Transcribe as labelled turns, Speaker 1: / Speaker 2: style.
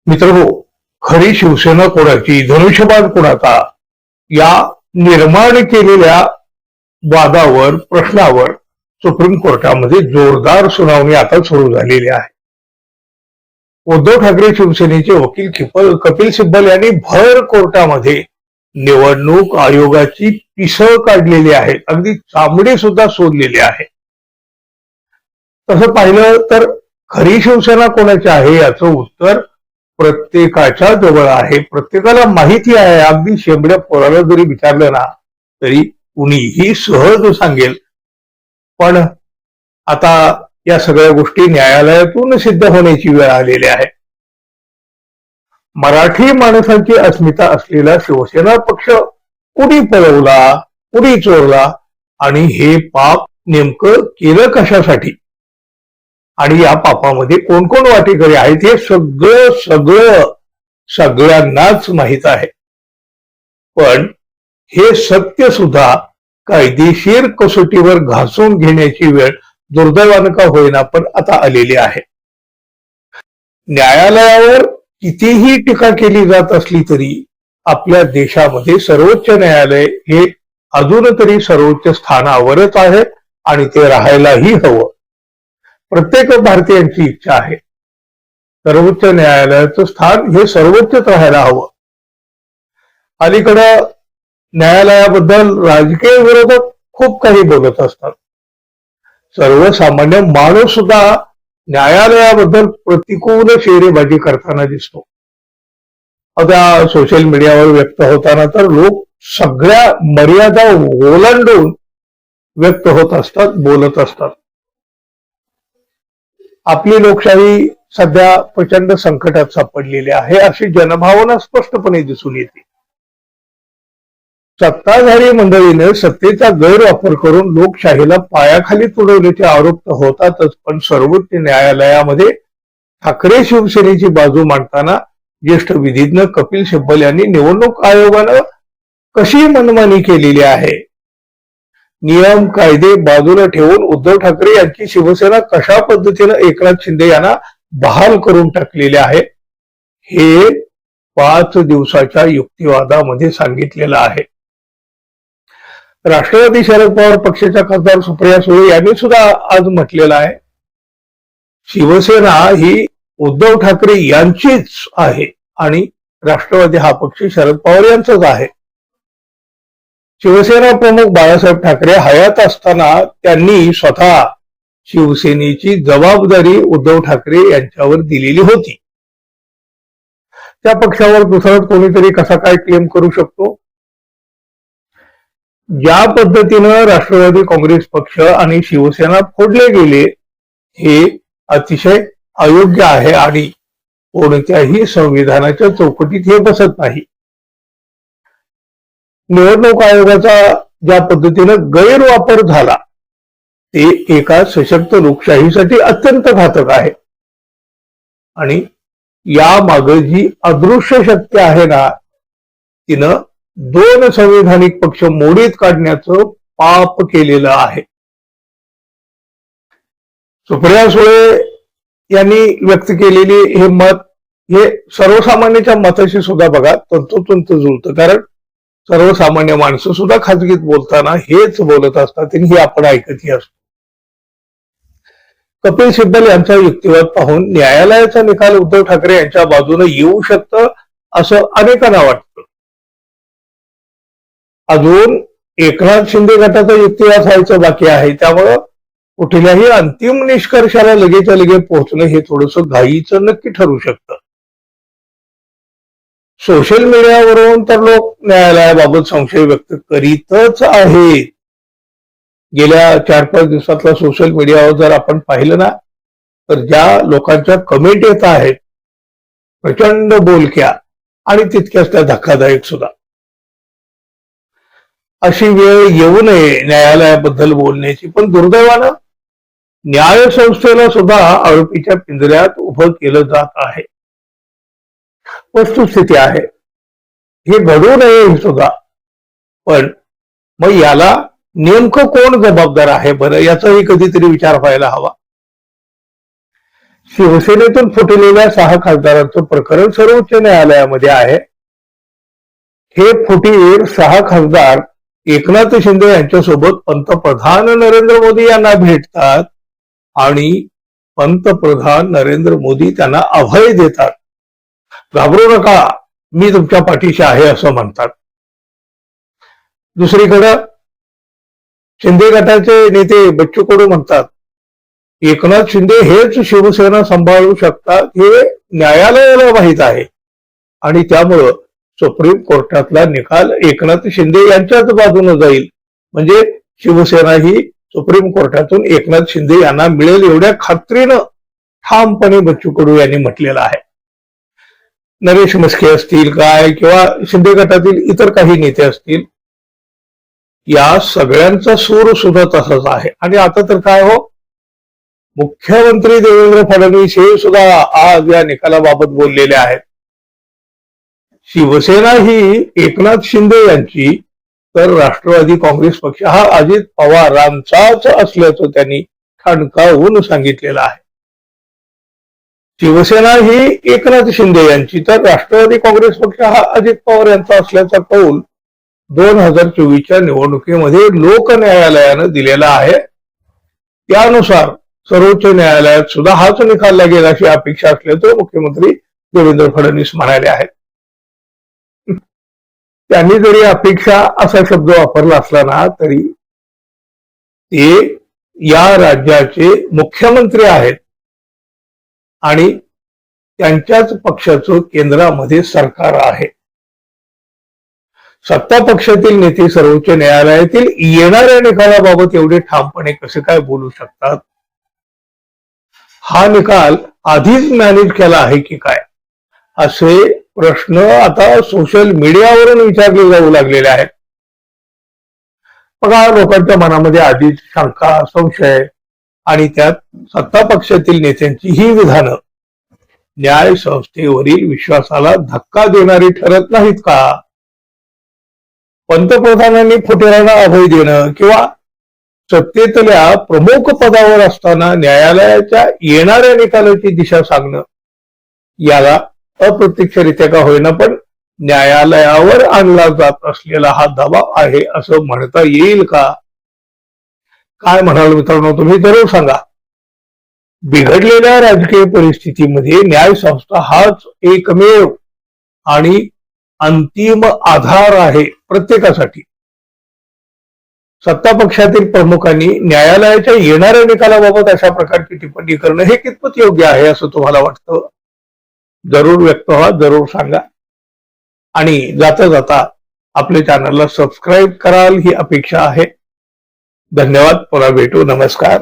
Speaker 1: मित्रहो, खरी शिवसेना कोणाची, धनुष्यबाण कोणाचा, या निर्माण केलेल्या वादावर, प्रश्नावर सुप्रीम कोर्टामध्ये जोरदार सुनावणी आता सुरू झालेली आहे. उद्धव ठाकरे शिवसेनेचे वकील कपिल सिब्बल यांनी भर कोर्टामध्ये निवडणूक आयोगाची पिसळ काढलेली आहे, अगदी चामडी सुद्धा सोडलेली आहे. तसं पाहिलं तर खरी शिवसेना कोणाची आहे याचं उत्तर प्रत्येकाच्या जवळ आहे, प्रत्येकाला माहिती आहे. अगदी शेंबड्या पोराला जरी विचारलं ना तरी कुणीही सहज सांगेल. पण आता या सगळ्या गोष्टी न्यायालयातून सिद्ध होण्याची वेळ आलेली आहे. मराठी माणसांची अस्मिता असलेला शिवसेना पक्ष कुणी पळवला, कुणी चोरला आणि हे पाप नेमकं केलं कशासाठी आणि या पापामध्ये कोण कोण वाटेकरी आहेत हे सगळ्यांनाच माहित आहे. पण हे सत्य सुद्धा कायदेशीर कसोटीवर घासून घेण्याची वेळ दुर्दैवानं का होईना पण आता आलेली आहे. न्यायालयावर कितीही टीका केली जात असली तरी आपल्या देशामध्ये सर्वोच्च न्यायालय हे अजून तरी सर्वोच्च स्थानावरच आहे आणि ते राहायलाही हवं. प्रत्येक भारतीयांची इच्छा आहे सर्वोच्च न्यायालयाचं स्थान हे सर्वोच्चच राहायला हवं. अलीकडं न्यायालयाबद्दल राजकीय विरोधक खूप काही बोलत असतात. सर्वसामान्य माणूस सुद्धा न्यायालयाबद्दल प्रतिकूल शेरेबाजी करताना दिसतो. आता सोशल मीडियावर व्यक्त होताना तर लोक सगळ्या मर्यादा ओलांडून व्यक्त होत असतात, बोलत असतात. आपली लोकशाही सध्या प्रचंड संकटात सापडलेली आहे अशी जनभावना स्पष्टपणे दिसून येते. सत्ताधारी मंडळीने सत्तेचा गैरवापर करून लोकशाहीला पायाखाली तुडवल्याचे आरोप तर होतातच, पण सर्वोच्च न्यायालयामध्ये ठाकरे शिवसेनेची बाजू मांडताना ज्येष्ठ विधिज्ञ कपिल सिब्बल यांनी निवडणूक आयोगानं कशी मनमानी केलेली आहे, नियम कायदे बाजूला ठेवून उद्धव ठाकरे यांची शिवसेना कशा पद्धतीनं एकनाथ शिंदे यांना बहाल करून टाकलेले आहे हे 5 दिवसाच्या युक्तिवादामध्ये सांगितलेलं आहे. राष्ट्रवादी शरद पवार पक्षाच्या खासदार सुप्रिया सुळे यांनी सुद्धा आज म्हटलेलं आहे शिवसेना ही उद्धव ठाकरे यांचीच आहे आणि राष्ट्रवादी हा पक्ष शरद पवार यांचाच आहे. शिवसेना प्रमुख बाळासाहेब ठाकरे हयात असताना त्यांनी स्वतः शिवसेनेची जबाबदारी उद्धव ठाकरे यांच्यावर दिलेली होती. त्या पक्षावर दुसरा कोणीतरी कसा काय क्लेम करू शकतो. ज्या पद्धतीनं राष्ट्रवादी काँग्रेस पक्ष आणि शिवसेना फोडले गेले हे अतिशय अयोग्य आहे आणि कोणत्याही संविधानाच्या चौकटीत हे बसत नाही. निवडणूक आयोगाचा ज्या पद्धतीनं गैरवापर झाला ते एका सशक्त लोकशाहीसाठी अत्यंत घातक आहे आणि या मागे जी अदृश्य शक्ती आहे ना तिनं 2 संविधानिक पक्ष मोडीत काढण्याचं पाप केलेलं आहे. सुप्रिया सुळे यांनी व्यक्त केलेले हे मत हे सर्वसामान्यांच्या मताशी सुद्धा बघा तंतोतंत जुळतं, कारण सर्वसामान्य माणसं सुद्धा खाजगीत बोलताना हेच बोलत असतात आणि हे आपण ऐकतही असतो. कपिल सिब्बल यांचा युक्तिवाद पाहून न्यायालयाचा निकाल उद्धव ठाकरे यांच्या बाजूने येऊ शकतं असं अनेकांना वाटतं. अजून एकनाथ शिंदे गटाचा युक्तिवाद व्हायचं बाकी आहे, त्यामुळं कुठल्याही अंतिम निष्कर्षाला लगेच पोहोचणं हे थोडंसं घाईचं नक्की ठरू शकतं. सोशल मीडियावरून तर लोक न्यायालयाबाबत संशय व्यक्त करीतच आहेत. गेल्या 4-5 दिवसातला सोशल मीडियावर जर आपण पाहिलं ना तर ज्या लोकांच्या कमेंट येत आहेत प्रचंड बोलक्या आणि तितक्याच त्या धक्कादायक सुद्धा. अशी वेळ येऊ नये न्यायालयाबद्दल बोलण्याची, पण दुर्दैवानं न्यायसंस्थेला सुद्धा आरोपीच्या पिंजऱ्यात उभं केलं जात आहे. वस्तुस्थिती आहे, हे घडू नये हे सुद्धा. पण मग याला नेमकं कोण जबाबदार आहे बरं, याचाही कधीतरी विचार व्हायला हवा. शिवसेनेतून फुटलेल्या 6 खासदारांचं प्रकरण सर्वोच्च न्यायालयामध्ये आहे. हे फुटीर 6 खासदार एकनाथ शिंदे यांच्यासोबत पंतप्रधान नरेंद्र मोदी यांना भेटतात आणि पंतप्रधान नरेंद्र मोदी त्यांना अभय देतात. घाबरू नका, मी तुमच्या पाठीशी आहे असं म्हणतात. दुसरीकडं शिंदे गटाचे नेते बच्चू कडू म्हणतात एकनाथ शिंदे हेच शिवसेना सांभाळू शकतात हे न्यायालयाला माहीत आहे आणि त्यामुळं सुप्रीम कोर्टातला निकाल एकनाथ शिंदे यांच्याच बाजूने जाईल. म्हणजे शिवसेना ही सुप्रीम कोर्टातून एकनाथ शिंदे यांना मिळेल एवढ्या खात्रीनं ठामपणे बच्चू कडू यांनी म्हटलेलं आहे. नरेश म्हस्के असतील काय किंवा शिंदे गटातील इतर काही नेते असतील, या सगळ्यांचा सूर सुद्धा तसाच आहे. आणि आता तर काय हो, मुख्यमंत्री देवेंद्र फडणवीस हे सुद्धा आज या निकालाबाबत बोललेले आहेत. शिवसेना ही एकनाथ शिंदे यांची तर राष्ट्रवादी काँग्रेस पक्ष हा अजित पवारांचाच असल्याचं त्यांनी ठणकावून सांगितलेलं आहे. शिवसेना ही एकनाथ शिंदे यांची तर राष्ट्रवादी काँग्रेस पक्ष हा अजित पवार यांचा असल्याचा कौल 2024च्या निवडणुकीमध्ये लोक न्यायालयानं दिलेला आहे. त्यानुसार सर्वोच्च न्यायालयात सुद्धा हाच निकाल लागेल अशी अपेक्षा असल्याचं मुख्यमंत्री देवेंद्र फडणवीस म्हणाले आहेत. त्यांनी जरी अपेक्षा असा शब्द वापरला असला ना तरी ते या राज्याचे मुख्यमंत्री आहेत आणि त्यांच्याच पक्षाचं केंद्रामध्ये सरकार आहे. सत्ता पक्षातील नेते सर्वोच्च न्यायालयातील येणाऱ्या निकालाबाबत एवढे ठामपणे कसे काय बोलू शकतात? हा निकाल आधीच मॅनेज केला आहे की काय, असे प्रश्न आता सोशल मीडियावरून विचारले जाऊ लागलेले आहेत. बघा, लोकांच्या मनामध्ये आधीच शंका, संशय आणि त्यात सत्ता पक्षातील नेत्यांची ही विधानं न्याय संस्थेवरील विश्वासाला धक्का देणारी ठरत नाहीत का? पंतप्रधानांनी फुटेरांना अभय देणं किंवा सत्तेतल्या प्रमुख पदावर असताना न्यायालयाच्या येणाऱ्या निकालाची दिशा सांगणं, याला अप्रत्यक्षरित्या का होईना पण न्यायालयावर आणला जात असलेला हा दबाव आहे असं म्हणता येईल का? काय म्हणाल मित्रांनो, तुम्ही जरूर सांगा. बिघडलेल्या राजकीय परिस्थितीमध्ये न्याय संस्था हाच एकमेव आणि अंतिम आधार आहे प्रत्येकासाठी. सत्ता पक्षातील प्रमुखांनी न्यायालयाच्या येणाऱ्या निकालाबाबत अशा प्रकारची टिप्पणी करणं हे कितपत योग्य आहे असं तुम्हाला वाटतं? जरूर व्यक्त व्हा, जरूर सांगा. आणि जाता जाता आपल्या चॅनलला सबस्क्राईब कराल ही अपेक्षा आहे. धन्यवाद. पुन्हा भेटू. नमस्कार.